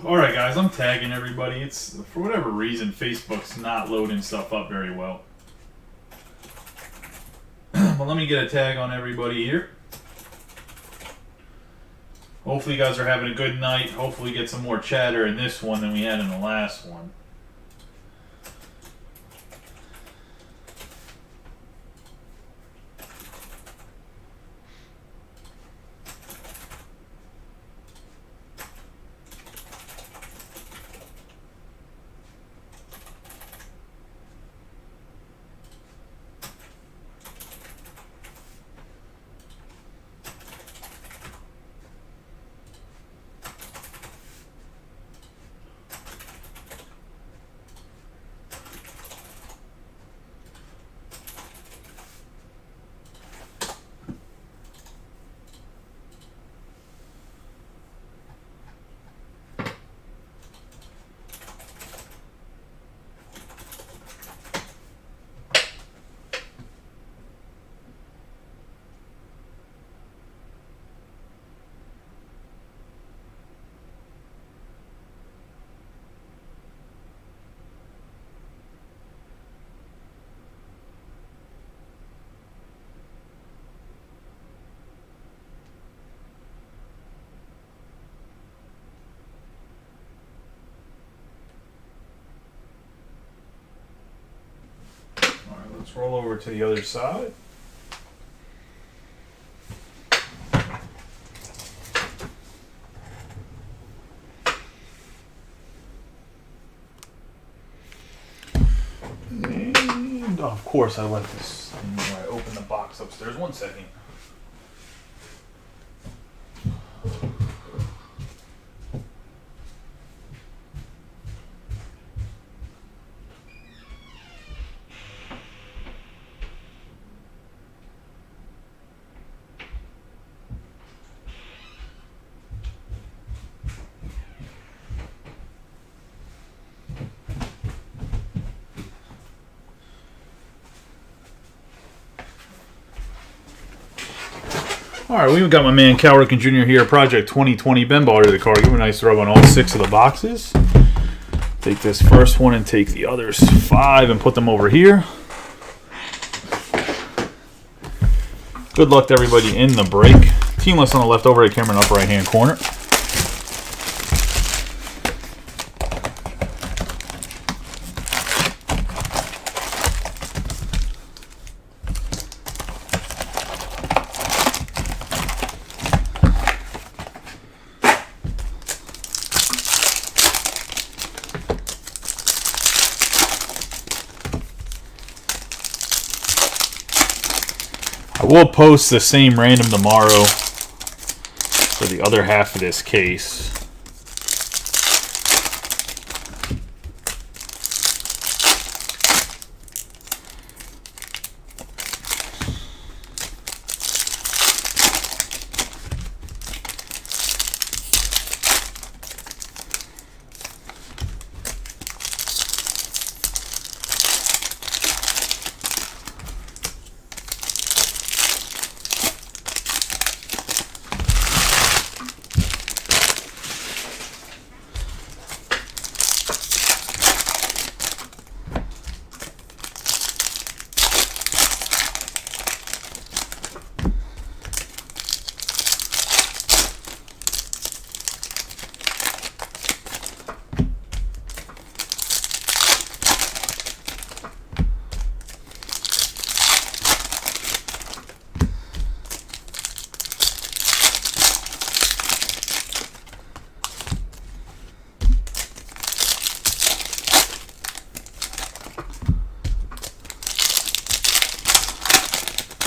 Alright guys, I'm tagging everybody. It's, for whatever reason, Facebook's not loading stuff up very well. But let me get a tag on everybody here. Hopefully you guys are having a good night. Hopefully we get some more chatter in this one than we had in the last one. Let's roll over to the other side. And of course I left this thing where I opened the box upstairs. 1 second. Alright, we've got my man Cal Ripken Jr. here, Project 2020 Ben Baller to the car. Give him a nice rub on all 6 of the boxes. Take this first one and take the others 5 and put them over here. Good luck to everybody in the break. Team list on the left over at camera in the upper right hand corner. I will post the same random tomorrow for the other half of this case.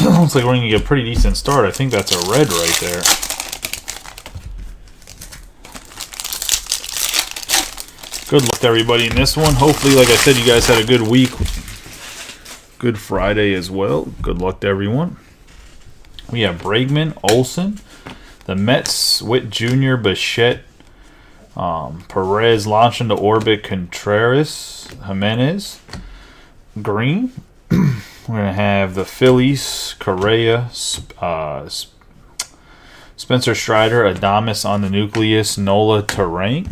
Looks like we're going to get a pretty decent start. I think that's a red right there. Good luck to everybody in this one. Hopefully, like I said, you guys had a good week. Good Friday as well. Good luck to everyone. We have Bregman, Olsen, the Mets, Witt Jr., Bichette, Perez launching to orbit, Contreras, Jimenez, Green. We're going to have the Phillies, Correa, Spencer Strider, Adames on the nucleus, Nola, Terrain.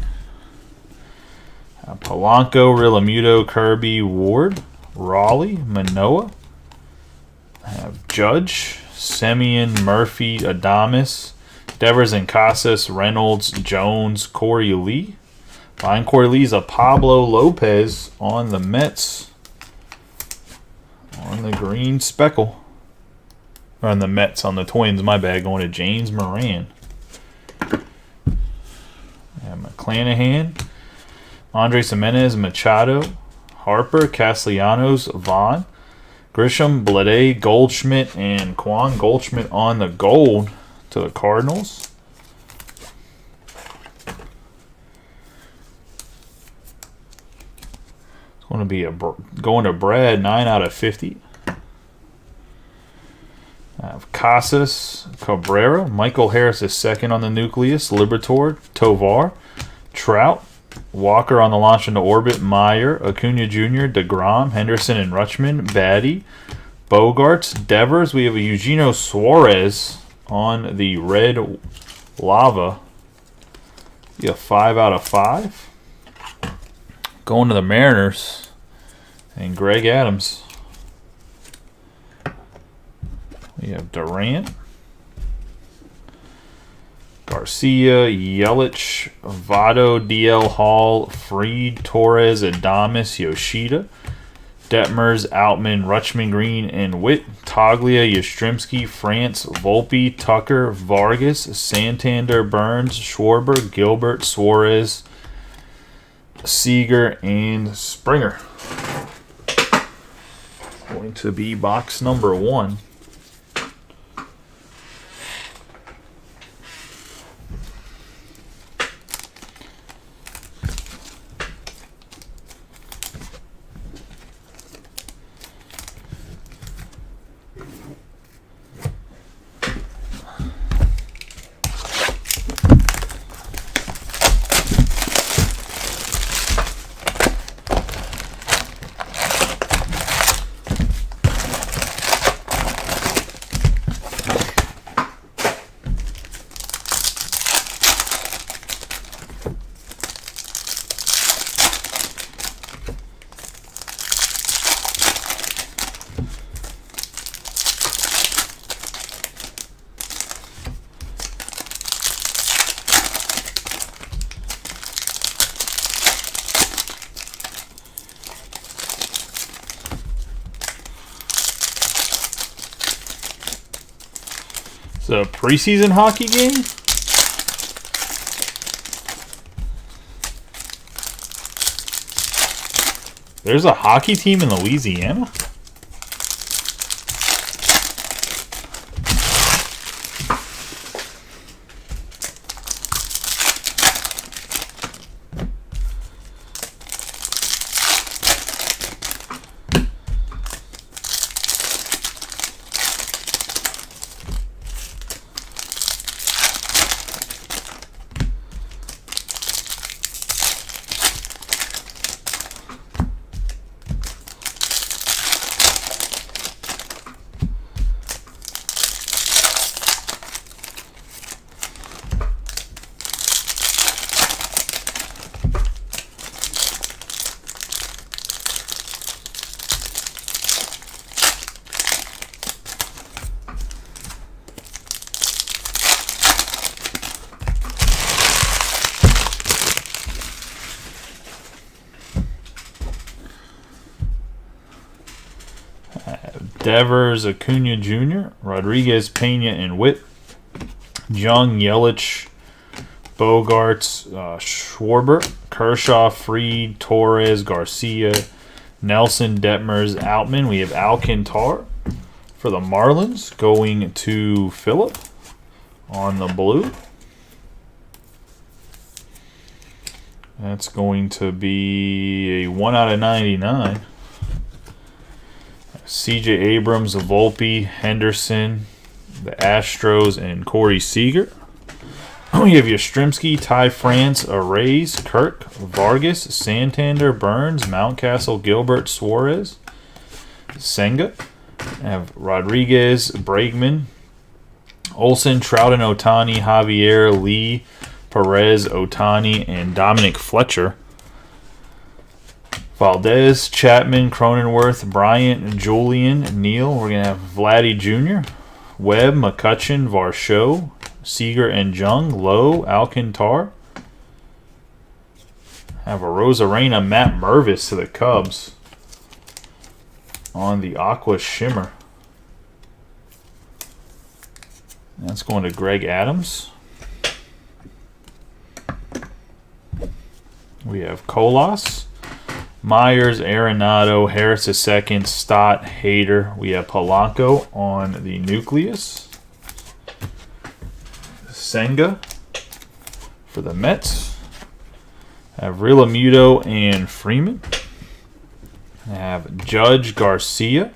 Polanco, Realmuto, Kirby, Ward, Raleigh, Manoah. I have Judge, Semien, Murphy, Adames, Devers and Casas, Reynolds, Jones, Corey Lee. Behind Corey Lee's a Pablo Lopez on the Mets. On the green speckle. Or on the Mets, on the Twins, my bad, going to James Moran. And McClanahan, Andres Jimenez, Machado, Harper, Castellanos, Vaughn, Grisham, Blade, Goldschmidt, and Quan. Goldschmidt on the gold to the Cardinals. It's going to be going to Brad, 9 out of 50. I have Casas, Cabrera, Michael Harris is second on the nucleus, Liberatore, Tovar, Trout, Walker on the launch into orbit, Meyer, Acuna Jr., DeGrom, Henderson and Rutschman, Batty, Bogarts, Devers. We have a Eugenio Suarez on the red lava. You have 5 out of 5. Going to the Mariners and Greg Adams. We have Durant, Garcia, Yelich, Votto, DL Hall, Fried, Torres, Adames, Yoshida, Detmers, Outman, Rutschman, Green, and Witt, Toglia, Yastrzemski, France, Volpe, Tucker, Vargas, Santander, Burns, Schwarber, Gilbert, Suarez, Seager, and Springer. Going to be box number 1. It's a preseason hockey game? There's a hockey team in Louisiana? Devers, Acuna Jr., Rodriguez, Pena, and Witt. Jung, Yelich, Bogarts, Schwarber, Kershaw, Fried, Torres, Garcia, Nelson, Detmers, Outman. We have Alcantara for the Marlins going to Phillip on the blue. That's going to be a 1 out of 99. C.J. Abrams, Volpe, Henderson, the Astros, and Corey Seager. We have Yastrzemski, Ty France, Arrays, Kirk, Vargas, Santander, Burns, Mountcastle, Gilbert, Suarez, Senga. I have Rodriguez, Bregman, Olsen, Trout and Ohtani, Javier, Lee, Perez, Ohtani, and Dominic Fletcher. Valdez, Chapman, Cronenworth, Bryant, Julian, Neal. We're going to have Vladdy Jr., Webb, McCutchen, Varsho, Seager and Jung, Lowe, Alcantar. Have a Rosarena, Matt Mervis to the Cubs on the Aqua Shimmer. That's going to Greg Adams. We have Colas, Myers, Arenado, Harris II, Stott, Hader. We have Polanco on the Nucleus. Senga for the Mets. Have Realmuto and Freeman. I have Judge, Garcia.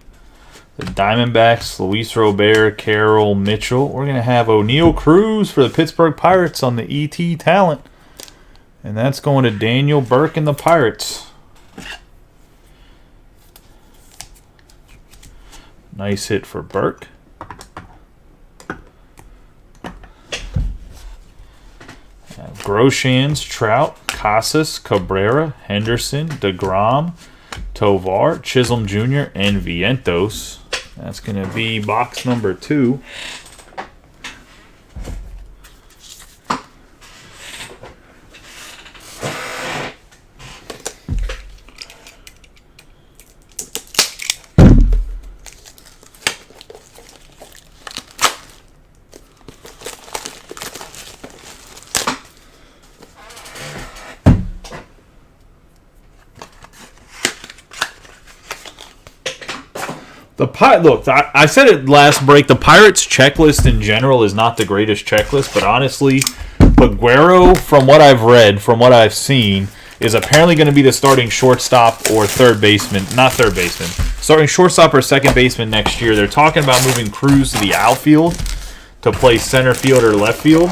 The Diamondbacks, Luis Robert, Carroll, Mitchell. We're going to have O'Neal Cruz for the Pittsburgh Pirates on the ET talent. And that's going to Daniel Burke and the Pirates. Nice hit for Burke. Groshans, Trout, Casas, Cabrera, Henderson, DeGrom, Tovar, Chisholm Jr., and Vientos. That's going to be box number 2. Look, I said it last break. The Pirates checklist in general is not the greatest checklist, but honestly, Peguero, from what I've read, from what I've seen, is apparently going to be the starting shortstop or third baseman. Not third baseman. Starting shortstop or second baseman next year. They're talking about moving Cruz to the outfield to play center field or left field.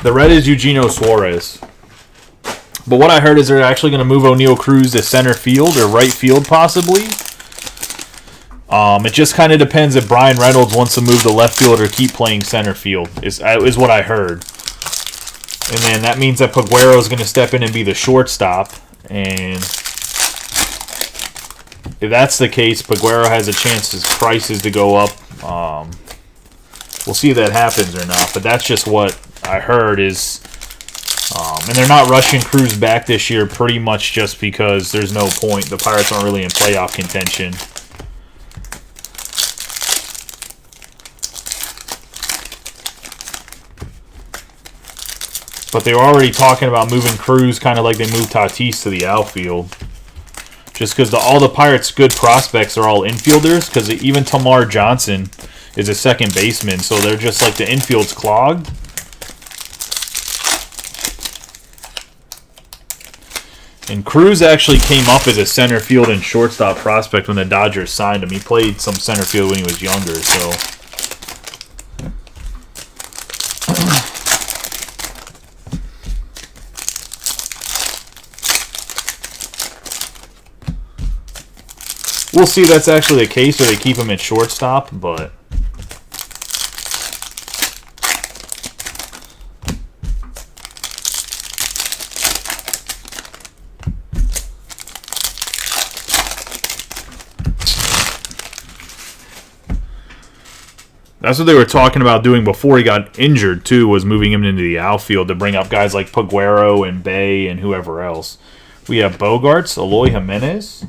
The red is Eugenio Suarez. But what I heard is they're actually going to move O'Neal Cruz to center field or right field possibly. It just kind of depends if Brian Reynolds wants to move to left field or keep playing center field, is what I heard. And then that means that Peguero is going to step in and be the shortstop. And if that's the case, Peguero has a chance his prices to go up. We'll see if that happens or not. But that's just what I heard is... and they're not rushing Cruz back this year pretty much just because there's no point. The Pirates aren't really in playoff contention. But they were already talking about moving Cruz kind of like they moved Tatis to the outfield. Just because all the Pirates' good prospects are all infielders. Because even Tamar Johnson is a second baseman. So they're just like the infield's clogged. And Cruz actually came up as a center field and shortstop prospect when the Dodgers signed him. He played some center field when he was younger. So... we'll see if that's actually the case or they keep him at shortstop, but... that's what they were talking about doing before he got injured, too, was moving him into the outfield to bring up guys like Peguero and Bay and whoever else. We have Bogarts, Eloy Jimenez,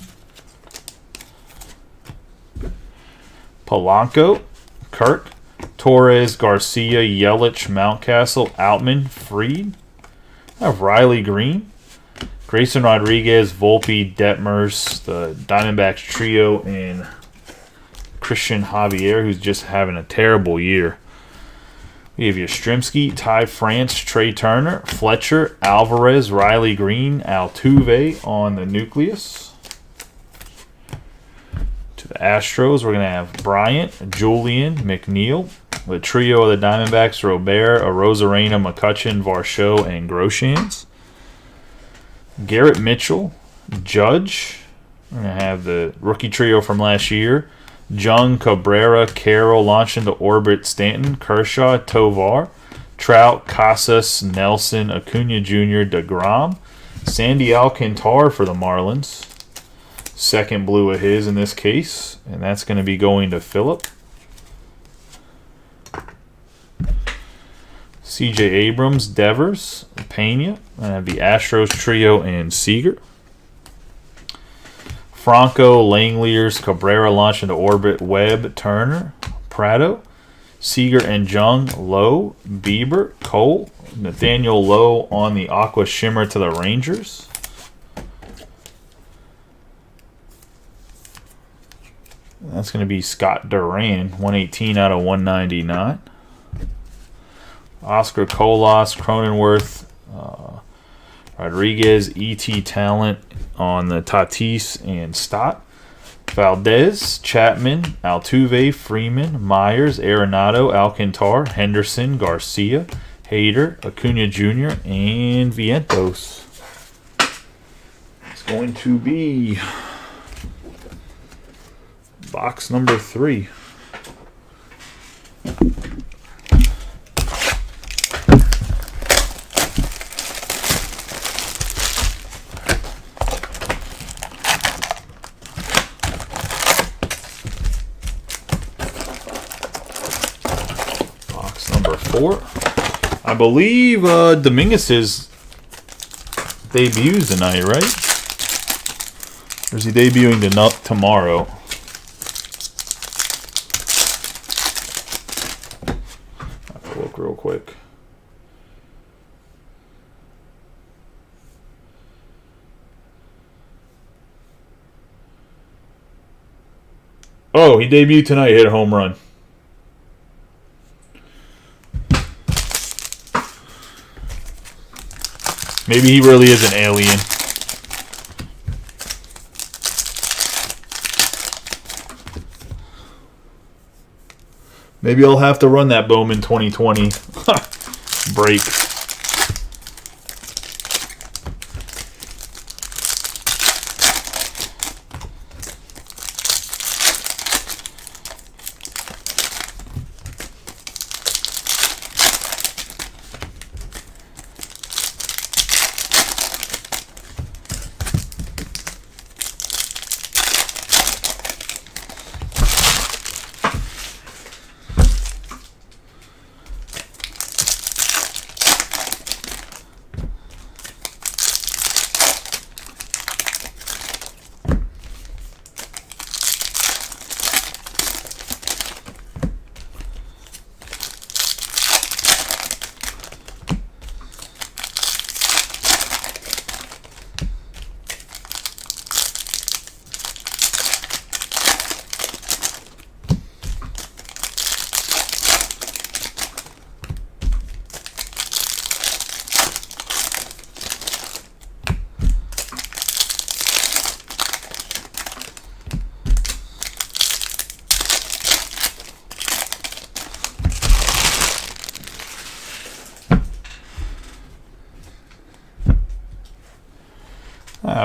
Polanco, Kirk, Torres, Garcia, Yelich, Mountcastle, Outman, Fried. I have Riley Green, Grayson Rodriguez, Volpe, Detmers, the Diamondbacks trio, and Christian Javier, who's just having a terrible year. We have Yastrzemski, Ty France, Trey Turner, Fletcher, Alvarez, Riley Green, Altuve on the Nucleus. To the Astros, we're going to have Bryant, Julian, McNeil. The trio of the Diamondbacks, Robert, Arozarena, McCutchen, Varsho, and Groshans. Garrett Mitchell, Judge. We're going to have the rookie trio from last year. Jung, Cabrera, Carroll, launched into orbit, Stanton, Kershaw, Tovar, Trout, Casas, Nelson, Acuna Jr., DeGrom, Sandy Alcantara for the Marlins. Second blue of his in this case. And that's going to be going to Phillip. CJ Abrams, Devers, Pena. And I have the Astros trio and Seager. Franco, Langeliers, Cabrera launch into orbit, Webb, Turner, Prado, Seager and Jung, Lowe, Bieber, Cole, Nathaniel Lowe on the Aqua Shimmer to the Rangers. That's going to be Scott Duran, 118 out of 199. Oscar Colas, Cronenworth, Rodriguez, E.T. Talent on the Tatis and Stott. Valdez, Chapman, Altuve, Freeman, Myers, Arenado, Alcantara, Henderson, Garcia, Hader, Acuna Jr., and Vientos. It's going to be box number 3. I believe Dominguez's debuts tonight, right? Or is he debuting tomorrow? I have to look real quick. Oh, he debuted tonight, hit a home run. Maybe he really is an alien. Maybe I'll have to run that Bowman 2020 break.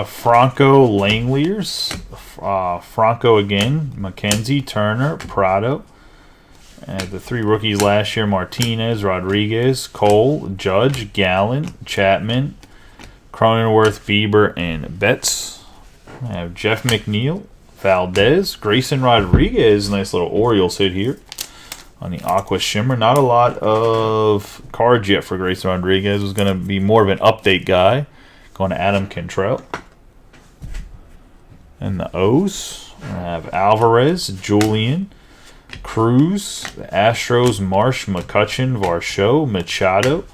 Franco, Langeliers, Franco again, McKenzie, Turner, Prado. The 3 rookies last year, Martinez, Rodriguez, Cole, Judge, Gallen, Chapman, Cronenworth, Bieber, and Betts. I have Jeff McNeil, Valdez, Grayson Rodriguez, nice little Orioles hit here on the Aqua Shimmer. Not a lot of cards yet for Grayson Rodriguez. Was going to be more of an update guy. Going to Adam Cantrell. And the O's, I have Alvarez, Julian, Cruz, the Astros, Marsh, McCutchen, Varsho, Machado,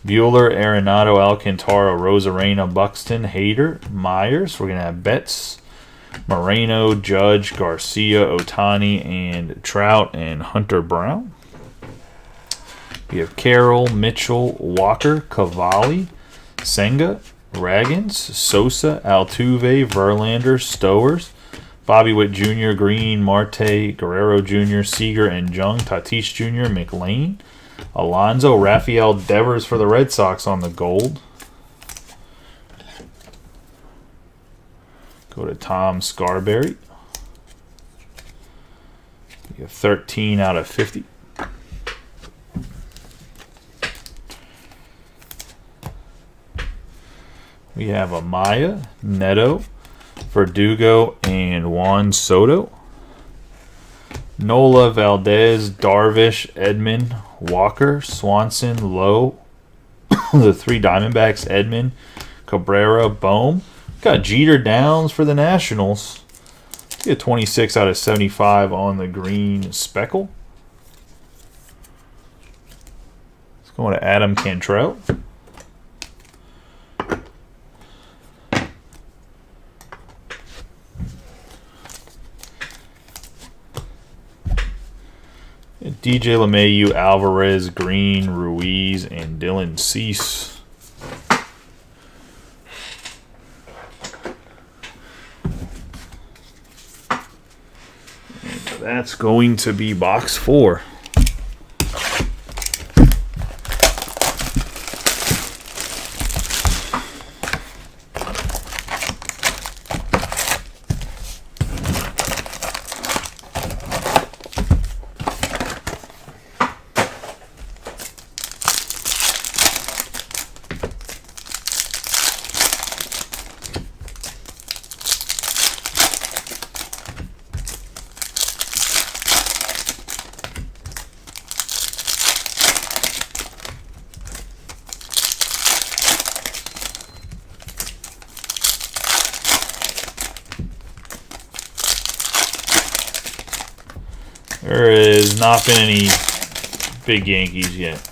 Bueller, Arenado, Alcantara, Rosarena, Buxton, Hader, Myers. We're going to have Betts, Moreno, Judge, Garcia, Ohtani, and Trout, and Hunter Brown. We have Carroll, Mitchell, Walker, Cavalli, Senga, Raggins, Sosa, Altuve, Verlander, Stowers, Bobby Witt Jr., Green, Marte, Guerrero Jr., Seager, and Jung, Tatis Jr., McLean, Alonso, Rafael Devers for the Red Sox on the gold. Go to Tom Scarberry. You have 13 out of 50. We have Amaya, Neto, Verdugo, and Juan Soto. Nola, Valdez, Darvish, Edman, Walker, Swanson, Lowe. The 3 Diamondbacks, Edman, Cabrera, Bohm. Got Jeter Downs for the Nationals. Get 26 out of 75 on the green speckle. Let's go to Adam Cantrell. DJ LeMahieu, Alvarez, Green, Ruiz, and Dylan Cease. And that's going to be box 4. There has not been any big Yankees yet.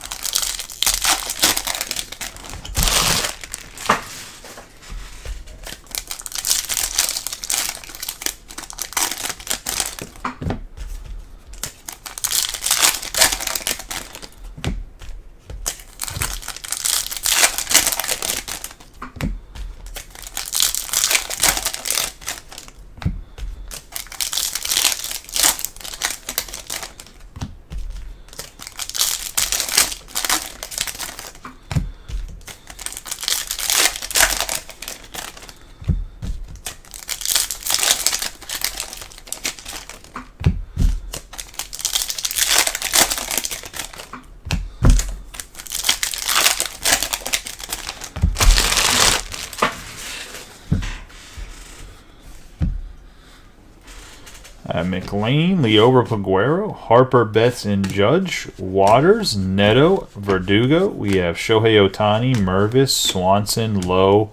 McLean, Liober Peguero, Harper, Betts, and Judge, Waters, Neto, Verdugo. We have Shohei Ohtani, Mervis, Swanson, Lowe,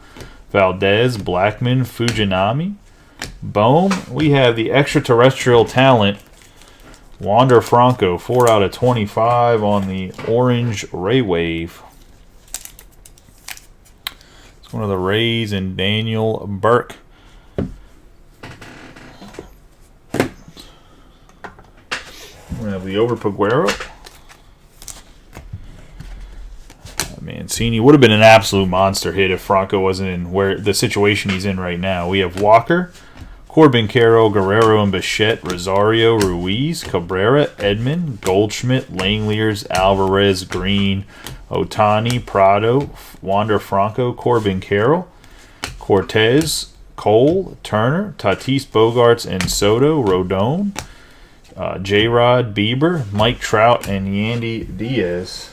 Valdez, Blackman, Fujinami, Bohm. We have the extraterrestrial talent, Wander Franco, 4 out of 25 on the orange Ray Wave. It's one of the Rays and Daniel Burke. We have Liober Peguero. Mancini would have been an absolute monster hit if Franco wasn't in where the situation he's in right now. We have Walker, Corbin Carroll, Guerrero and Bichette, Rosario, Ruiz, Cabrera, Edman, Goldschmidt, Langeliers, Alvarez, Green, Ohtani, Prado, Wander Franco, Corbin Carroll, Cortez, Cole, Turner, Tatis Bogarts and Soto, Rodon, J-Rod, Bieber, Mike Trout, and Yandy Diaz.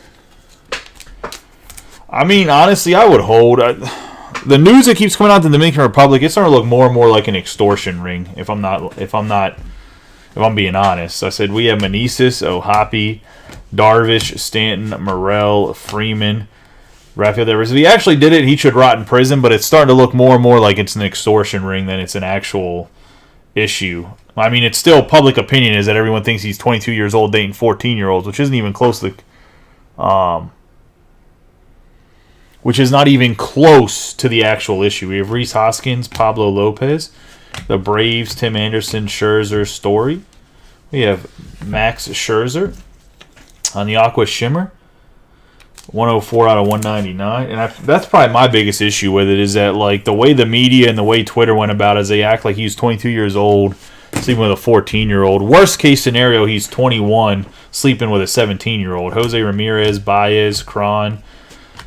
I mean, honestly, I would hold. The news that keeps coming out of the Dominican Republic, it's starting to look more and more like an extortion ring. If I'm being honest, I said we have Meneses, O'Hoppe, Darvish, Stanton, Morel, Freeman, Rafael Devers. If he actually did it, he should rot in prison. But it's starting to look more and more like it's an extortion ring than it's an actual issue. I mean, it's still public opinion is that everyone thinks he's 22 years old dating 14-year-olds, which isn't even close to, which is not even close to the actual issue. We have Rhys Hoskins, Pablo Lopez, the Braves, Tim Anderson, Scherzer, Story. We have Max Scherzer on the Aqua Shimmer, 104 out of 199. And that's probably my biggest issue with it is that, like, the way the media and the way Twitter went about it is they act like he's 22 years old, sleeping with a 14-year-old. Worst case scenario, he's 21, sleeping with a 17-year-old. Jose Ramirez, Baez, Cron,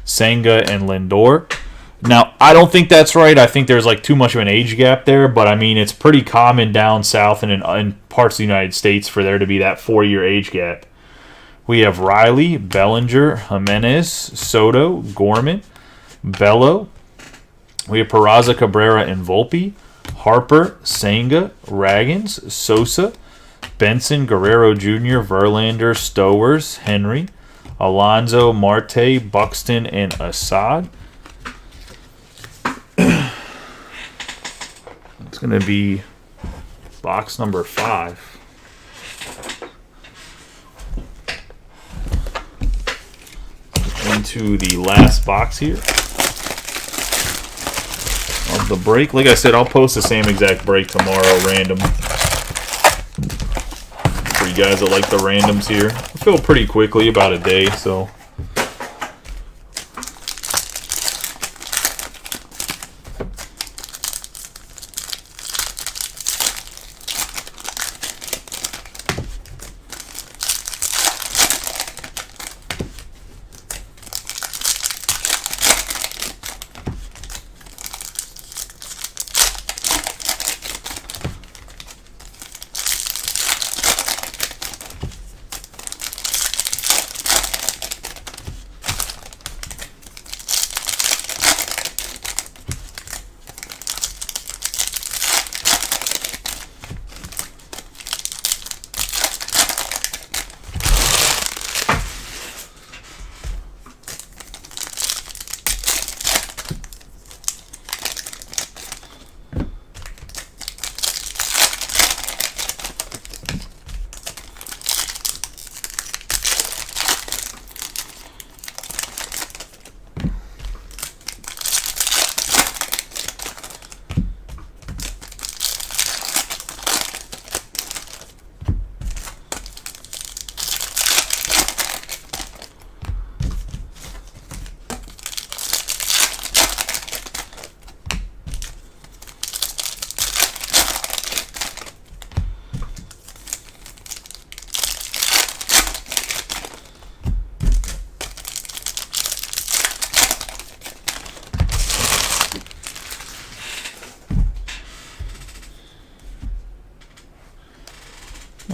Senga, and Lindor. Now, I don't think that's right. I think there's like too much of an age gap there, but I mean, it's pretty common down south and in parts of the United States for there to be that 4-year age gap. We have Riley, Bellinger, Jimenez, Soto, Gorman, Bello, We have Peraza, Cabrera, and Volpe. Harper, Senga, Ragans, Sosa, Benson, Guerrero Jr., Verlander, Stowers, Henry, Alonso, Marte, Buxton, and Assad. It's going to be box number 5. Into the last box here of the break. Like I said, I'll post the same exact break tomorrow, random. For you guys that like the randoms here. I fill pretty quickly, about a day, so.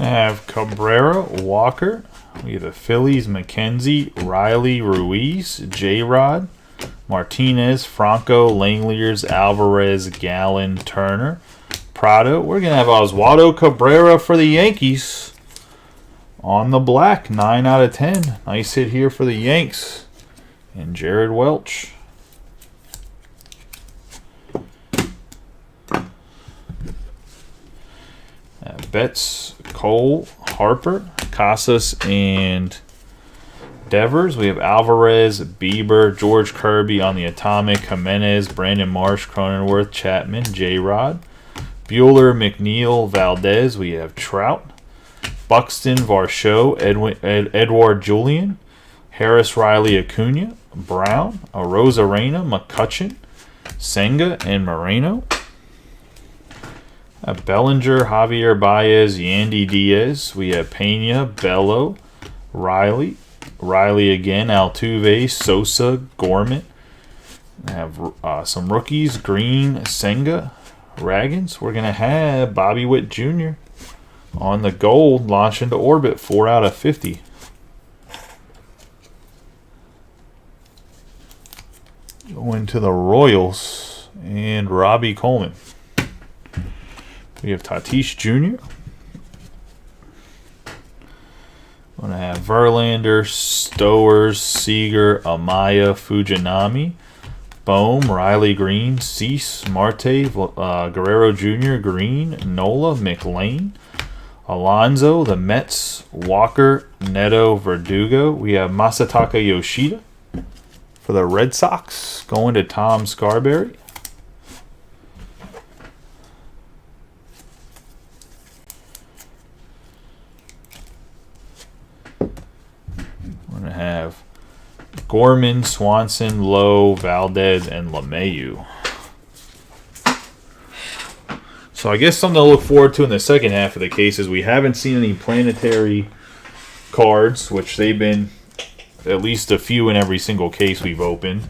I have Cabrera, Walker. We have the Phillies, McKenzie, Riley, Ruiz, J-Rod, Martinez, Franco, Langeliers, Alvarez, Gallen, Turner, Prado. We're going to have Oswaldo Cabrera for the Yankees on the black, 9 out of 10. Nice hit here for the Yanks. And Jared Welch. Betts, Cole, Harper, Casas, and Devers. We have Alvarez, Bieber, George Kirby on the Atomic, Jimenez, Brandon Marsh, Cronenworth, Chapman, J-Rod, Bueller, McNeil, Valdez. We have Trout, Buxton, Varsho, Edward Julian, Harris, Riley, Acuna, Brown, Arozarena, McCutchen, Senga, and Moreno. Bellinger, Javier Baez, Yandy Diaz. We have Pena, Bello, Riley again, Altuve, Sosa, Gorman. We have some rookies, Green, Senga, Ragans. We're going to have Bobby Witt Jr. on the gold, launch into orbit, 4 out of 50. Going to the Royals and Robbie Coleman. We have Tatis Jr. We're going to have Verlander, Stowers, Seager, Amaya, Fujinami, Bohm, Riley Green, Cease, Marte, Guerrero Jr., Green, Nola, McLean, Alonso, the Mets, Walker, Neto, Verdugo. We have Masataka Yoshida for the Red Sox, going to Tom Scarberry. We're going to have Gorman, Swanson, Lowe, Valdez, and LeMahieu. So I guess something to look forward to in the second half of the case is we haven't seen any planetary cards, which they've been at least a few in every single case we've opened.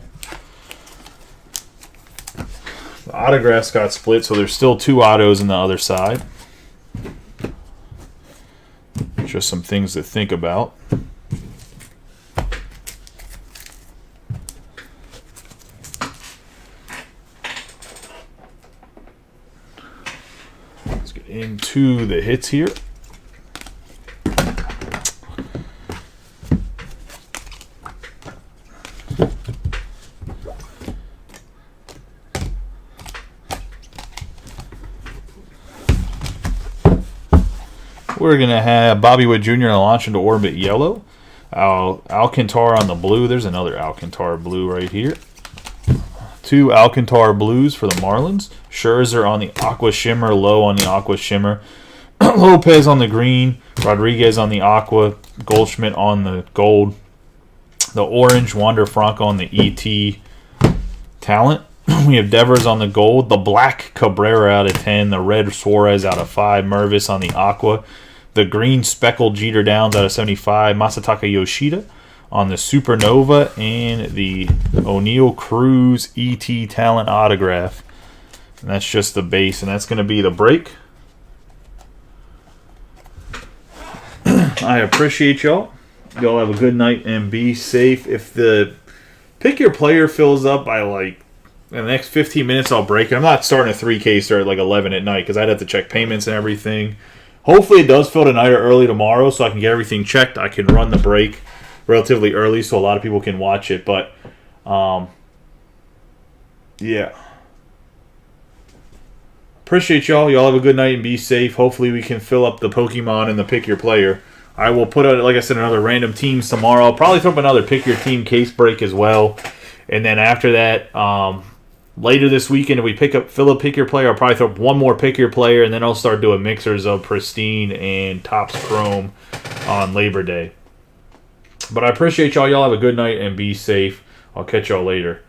The autographs got split, so there's still 2 autos on the other side. Just some things to think about. into the hits here. We're going to have Bobby Witt Jr. on launch into orbit yellow. Alcantara on the blue. There's another Alcantara blue right here. 2 Alcantara blues for the Marlins. Scherzer on the aqua shimmer, Lowe on the aqua shimmer. Lopez on the green. Rodriguez on the aqua. Goldschmidt on the gold. The orange, Wander Franco on the ET talent. We have Devers on the gold. The black, Cabrera out of 10. The red, Suarez out of 5. Mervis on the aqua. The green, speckled Jeter Downs out of 75. Masataka Yoshida on the Supernova. And the O'Neill Cruz ET talent autograph. And that's just the base. And that's going to be the break. I appreciate y'all. Y'all have a good night and be safe. If the pick your player fills up by like in the next 15 minutes, I'll break it. I'm not starting a 3K start at like 11 at night because I'd have to check payments and everything. Hopefully it does fill tonight or early tomorrow so I can get everything checked. I can run the break relatively early so a lot of people can watch it. But, yeah. Appreciate y'all. Y'all have a good night and be safe. Hopefully we can fill up the Pokemon and the pick your player. I will put out, like I said, another random teams tomorrow. I'll probably throw up another pick your team case break as well. And then after that, later this weekend, if we fill up pick your player, I'll probably throw up one more pick your player, and then I'll start doing mixers of Pristine and Topps Chrome on Labor Day. But I appreciate y'all. Y'all have a good night and be safe. I'll catch y'all later.